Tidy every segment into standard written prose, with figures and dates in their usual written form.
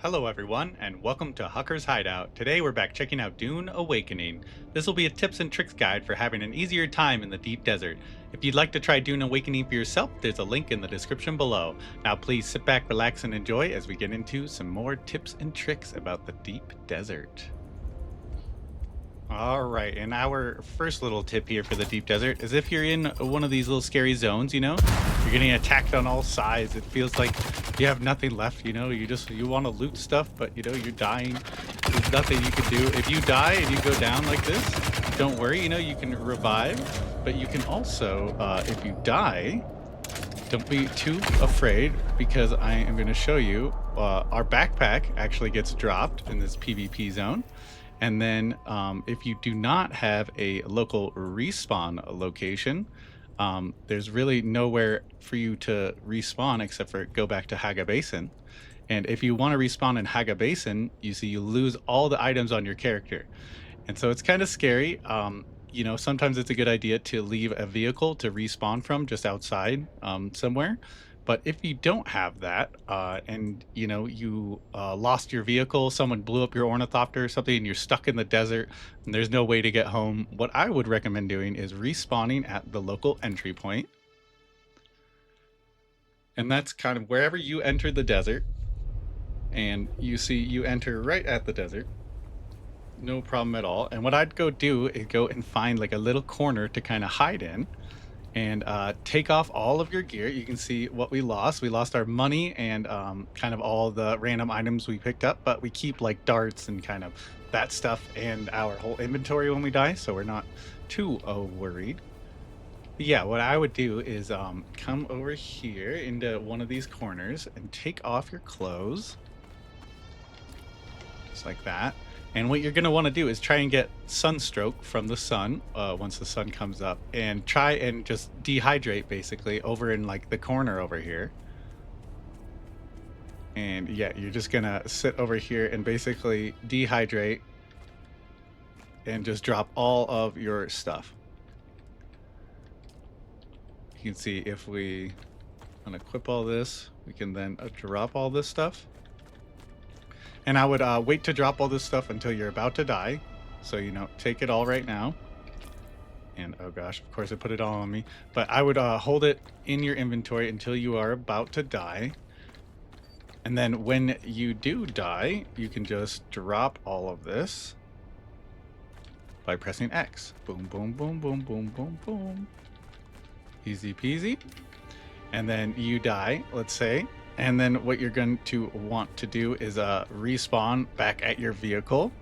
Hello everyone, and welcome to Hucker's Hideout. Today we're back checking out Dune Awakening. This will be a tips and tricks guide for having an easier time in the deep desert. If you'd like to try Dune Awakening for yourself, there's a link in the description below. Now please sit back, relax, and enjoy as we get into some more tips and tricks about the deep desert. Alright, and our first little tip here for the deep desert is if you're in one of these little scary zones, you're getting attacked on all sides. It feels like you have nothing left, you want to loot stuff, but you're dying. There's nothing you can do. If you die and you go down like this, don't worry, you can revive, but you can also, if you die, don't be too afraid because I am going to show you our backpack actually gets dropped in this PvP zone. And then if you do not have a local respawn location, there's really nowhere for you to respawn except for go back to Haga Basin. And if you want to respawn in Haga Basin, you lose all the items on your character. And so it's kind of scary. Sometimes it's a good idea to leave a vehicle to respawn from just outside somewhere. But if you don't have that, and you lost your vehicle, someone blew up your ornithopter or something, and you're stuck in the desert, and there's no way to get home, what I would recommend doing is respawning at the local entry point. And that's kind of wherever you enter the desert, and you enter right at the desert. No problem at all. And what I'd go do is go and find like a little corner to kind of hide in. And take off all of your gear. You can see what we lost. We lost our money and kind of all the random items we picked up, but we keep like darts and kind of that stuff and our whole inventory when we die, so we're not too worried. But yeah, what I would do is come over here into one of these corners and take off your clothes. Just like that. And what you're going to want to do is try and get sunstroke from the sun once the sun comes up, and try and just dehydrate basically over in like the corner over here. And yeah, you're just going to sit over here and basically dehydrate and just drop all of your stuff. You can see if we unequip all this, we can then drop all this stuff. And I would wait to drop all this stuff until you're about to die. So, take it all right now. And, oh gosh, of course I put it all on me. But I would hold it in your inventory until you are about to die. And then when you do die, you can just drop all of this by pressing X. Boom, boom, boom, boom, boom, boom, boom. Easy peasy. And then you die, let's say. And then what you're going to want to do is respawn back at your vehicle.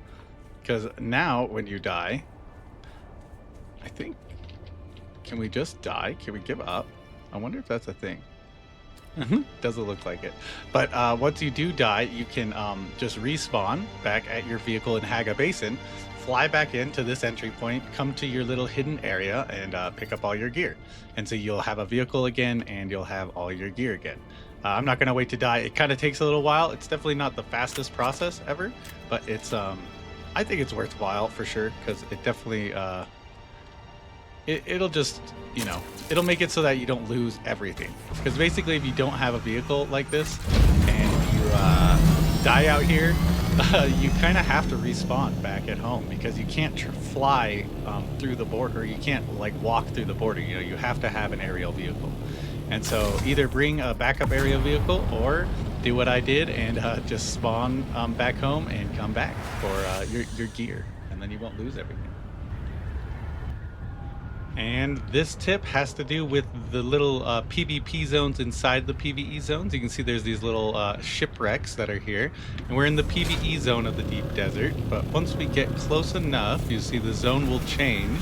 Because now when you die, I think, can we just die? Can we give up? I wonder if that's a thing. Doesn't look like it. But once you do die, you can just respawn back at your vehicle in Haga Basin, fly back into this entry point, come to your little hidden area, and pick up all your gear. And so you'll have a vehicle again, and you'll have all your gear again. I'm not going to wait to die. It kind of takes a little while. It's definitely not the fastest process ever, but it's I think it's worthwhile for sure, because it definitely it'll just it'll make it so that you don't lose everything. Because basically, if you don't have a vehicle like this and you die out here, you kind of have to respawn back at home, because you can't fly through the border. You can't like walk through the border. You have to have an aerial vehicle. And so either bring a backup aerial vehicle or do what I did and just spawn back home and come back for your gear, and then you won't lose everything. And this tip has to do with the little PvP zones inside the PvE zones. You can see there's these little shipwrecks that are here. And we're in the PvE zone of the deep desert. But once we get close enough, you see the zone will change,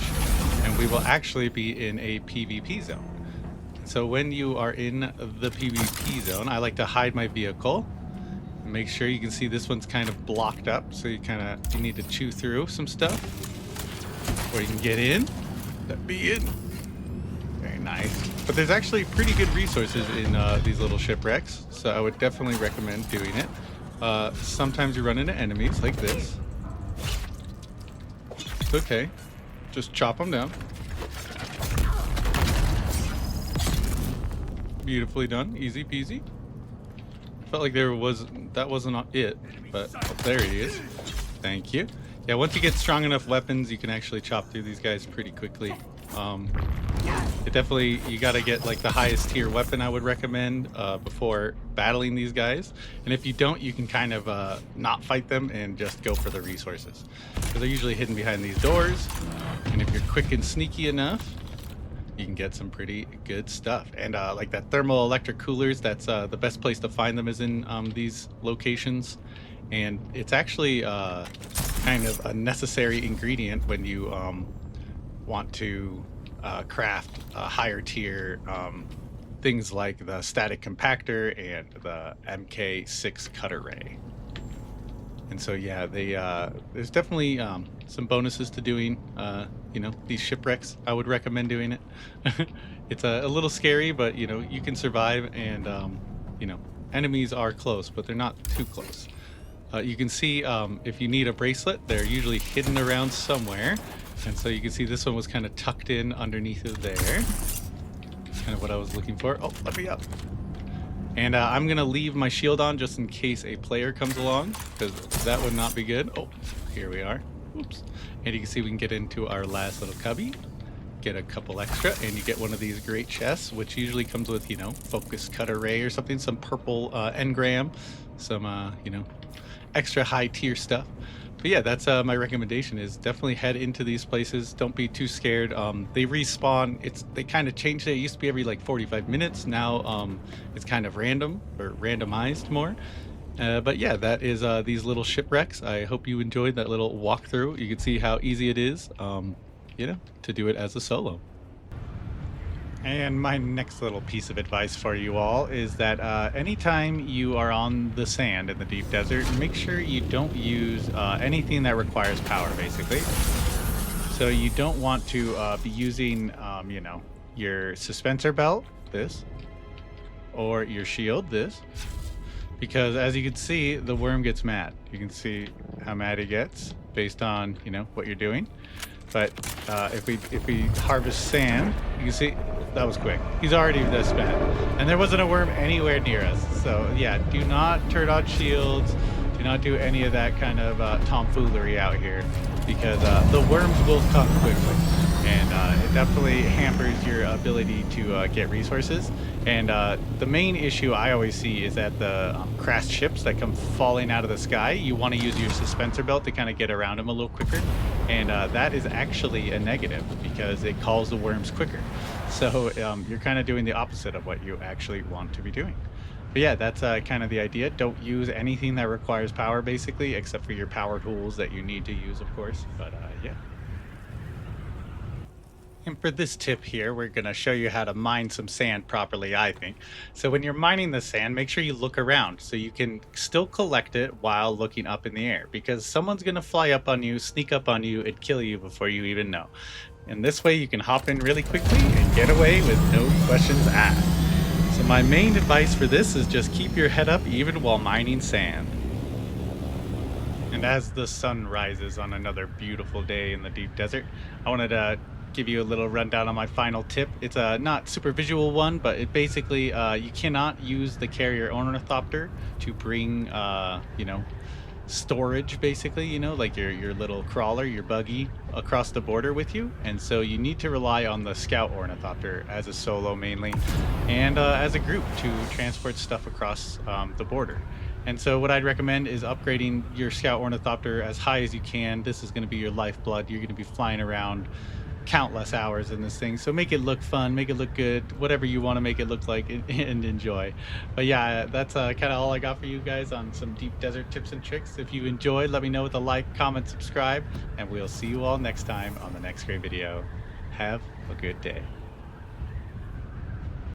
and we will actually be in a PvP zone. So when you are in the PvP zone, I like to hide my vehicle. Make sure you can see this one's kind of blocked up, so you need to chew through some stuff before you can get in. Be in. Very nice. But there's actually pretty good resources in these little shipwrecks, so I would definitely recommend doing it. Sometimes you run into enemies like this. It's okay. Just chop them down. Beautifully done. Easy peasy. felt like that wasn't it, but oh, there he is. Thank you. Yeah, once you get strong enough weapons, you can actually chop through these guys pretty quickly. Um, it definitely, you got to get like the highest tier weapon I would recommend before battling these guys. And if you don't, you can kind of not fight them and just go for the resources, because they're usually hidden behind these doors. And if you're quick and sneaky enough, you can get some pretty good stuff. And like that thermal electric coolers, that's the best place to find them is in these locations. And it's actually kind of a necessary ingredient when you want to craft higher tier things like the static compactor and the MK6 cutter ray. And so yeah, there's definitely some bonuses to doing these shipwrecks. I would recommend doing it. It's a little scary, but you can survive, and enemies are close, but they're not too close. You can see if you need a bracelet, they're usually hidden around somewhere. And so you can see this one was kind of tucked in underneath of there. That's kind of what I was looking for. Oh, let me up. And I'm going to leave my shield on just in case a player comes along, because that would not be good. Oh, here we are. Oops. And you can see we can get into our last little cubby, get a couple extra, and you get one of these great chests, which usually comes with, focus cutter ray or something, some purple engram, some, extra high tier stuff. But yeah, that's my recommendation, is definitely head into these places. Don't be too scared. They respawn. They kind of changed it. It used to be every like 45 minutes. Now it's kind of random, or randomized more. But yeah, that is these little shipwrecks. I hope you enjoyed that little walkthrough. You can see how easy it is, to do it as a solo. And my next little piece of advice for you all is that anytime you are on the sand in the deep desert, make sure you don't use anything that requires power, basically. So you don't want to be using, your suspensor belt, this, or your shield, this, because as you can see, the worm gets mad. You can see how mad he gets based on, what you're doing. But if we harvest sand, you can see that was quick. He's already this bad, and there wasn't a worm anywhere near us. So yeah, do not turn on shields. Do not do any of that kind of tomfoolery out here, because the worms will come quickly, and it definitely hampers your ability to get resources. And the main issue I always see is that the crashed ships that come falling out of the sky, you want to use your suspensor belt to kind of get around them a little quicker. And that is actually a negative, because it calls the worms quicker. So you're kind of doing the opposite of what you actually want to be doing. But yeah, that's kind of the idea. Don't use anything that requires power, basically, except for your power tools that you need to use, of course. But yeah. And for this tip here, we're going to show you how to mine some sand properly, I think. So when you're mining the sand, make sure you look around so you can still collect it while looking up in the air, because someone's going to fly up on you, sneak up on you, and kill you before you even know. And this way you can hop in really quickly and get away with no questions asked. So my main advice for this is just keep your head up even while mining sand. And as the sun rises on another beautiful day in the deep desert, I wanted to give you a little rundown on my final tip. It's a not super visual one, but it basically you cannot use the carrier ornithopter to bring storage, basically, like your little crawler, your buggy, across the border with you. And so you need to rely on the scout ornithopter as a solo mainly, and as a group to transport stuff across the border. And so what I'd recommend is upgrading your scout ornithopter as high as you can. This is going to be your lifeblood. You're going to be flying around countless hours in this thing, so make it look fun, make it look good, whatever you want to make it look like, and enjoy. But yeah, that's kind of all I got for you guys on some deep desert tips and tricks. If you enjoyed, let me know with a like, comment, subscribe, and we'll see you all next time on the next great video. Have a good day.